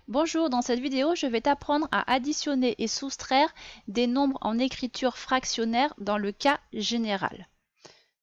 Bonjour, dans cette vidéo, je vais t'apprendre à additionner et soustraire des nombres en écriture fractionnaire dans le cas général.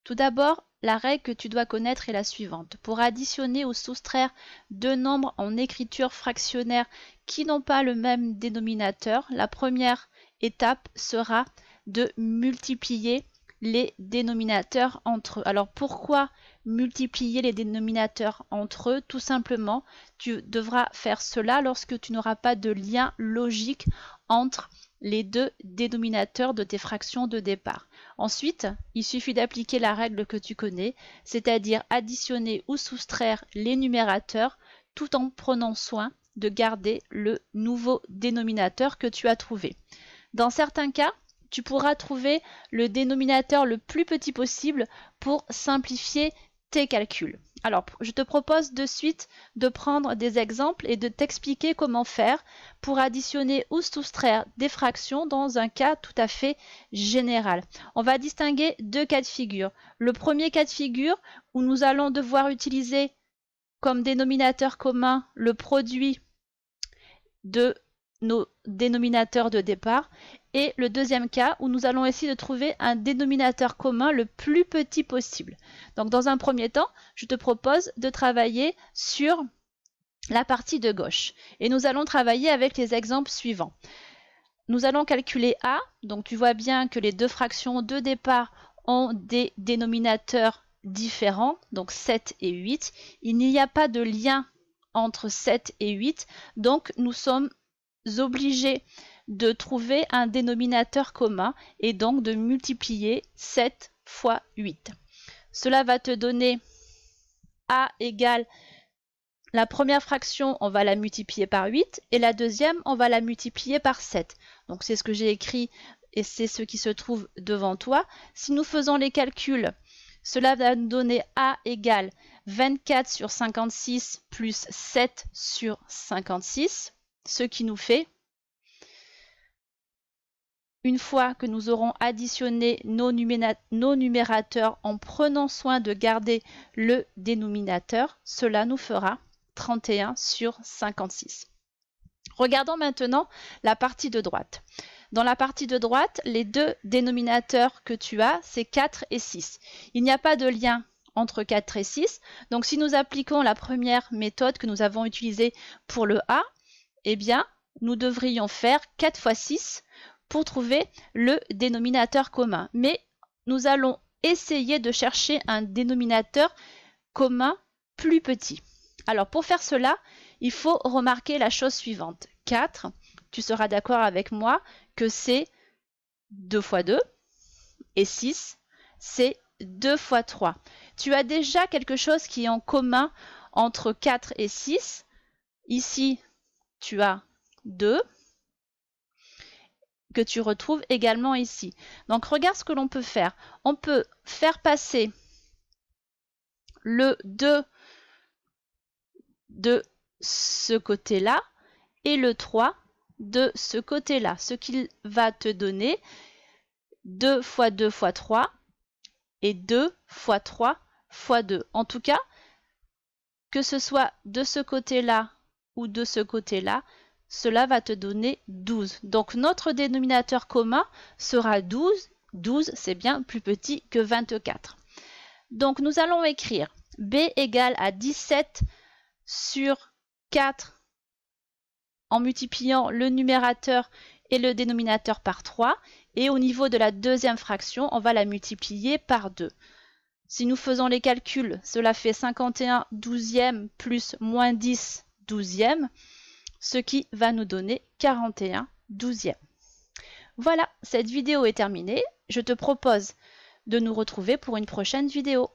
Tout d'abord, la règle que tu dois connaître est la suivante. Pour additionner ou soustraire deux nombres en écriture fractionnaire qui n'ont pas le même dénominateur, la première étape sera de multiplier les dénominateurs entre eux. Alors pourquoi multiplier les dénominateurs entre eux? Tout simplement, tu devras faire cela lorsque tu n'auras pas de lien logique entre les deux dénominateurs de tes fractions de départ. Ensuite, il suffit d'appliquer la règle que tu connais, c'est-à-dire additionner ou soustraire les numérateurs tout en prenant soin de garder le nouveau dénominateur que tu as trouvé. Dans certains cas, tu pourras trouver le dénominateur le plus petit possible pour simplifier tes calculs. Alors, je te propose de suite de prendre des exemples et de t'expliquer comment faire pour additionner ou soustraire des fractions dans un cas tout à fait général. On va distinguer deux cas de figure. Le premier cas de figure où nous allons devoir utiliser comme dénominateur commun le produit de nos dénominateurs de départ, et le deuxième cas où nous allons essayer de trouver un dénominateur commun le plus petit possible. Donc dans un premier temps, je te propose de travailler sur la partie de gauche et nous allons travailler avec les exemples suivants. Nous allons calculer A, donc tu vois bien que les deux fractions de départ ont des dénominateurs différents, donc 7 et 8. Il n'y a pas de lien entre 7 et 8, donc nous sommes obligés de trouver un dénominateur commun et donc de multiplier 7 fois 8. Cela va te donner A égale la première fraction, on va la multiplier par 8 et la deuxième, on va la multiplier par 7. Donc c'est ce que j'ai écrit et c'est ce qui se trouve devant toi. Si nous faisons les calculs, cela va nous donner A égale 24 sur 56 plus 7 sur 56, ce qui nous fait, une fois que nous aurons additionné nos numérateurs en prenant soin de garder le dénominateur, cela nous fera 31 sur 56. Regardons maintenant la partie de droite. Dans la partie de droite, les deux dénominateurs que tu as, c'est 4 et 6. Il n'y a pas de lien entre 4 et 6. Donc si nous appliquons la première méthode que nous avons utilisée pour le A, eh bien, nous devrions faire 4 fois 6 pour trouver le dénominateur commun. Mais nous allons essayer de chercher un dénominateur commun plus petit. Alors pour faire cela, il faut remarquer la chose suivante. 4, tu seras d'accord avec moi que c'est 2 fois 2 et 6, c'est 2 fois 3. Tu as déjà quelque chose qui est en commun entre 4 et 6. Ici, tu as 2 que tu retrouves également ici. Donc regarde ce que l'on peut faire. On peut faire passer le 2 de ce côté-là et le 3 de ce côté-là, ce qui va te donner 2 fois 2 fois 3 et 2 fois 3 fois 2. En tout cas, que ce soit de ce côté-là ou de ce côté-là, cela va te donner 12. Donc notre dénominateur commun sera 12. 12, c'est bien plus petit que 24. Donc nous allons écrire B égale à 17 sur 4 en multipliant le numérateur et le dénominateur par 3. Et au niveau de la deuxième fraction, on va la multiplier par 2. Si nous faisons les calculs, cela fait 51 douzièmes plus moins 10 douzièmes, ce qui va nous donner 41 douzièmes. Voilà, cette vidéo est terminée. Je te propose de nous retrouver pour une prochaine vidéo.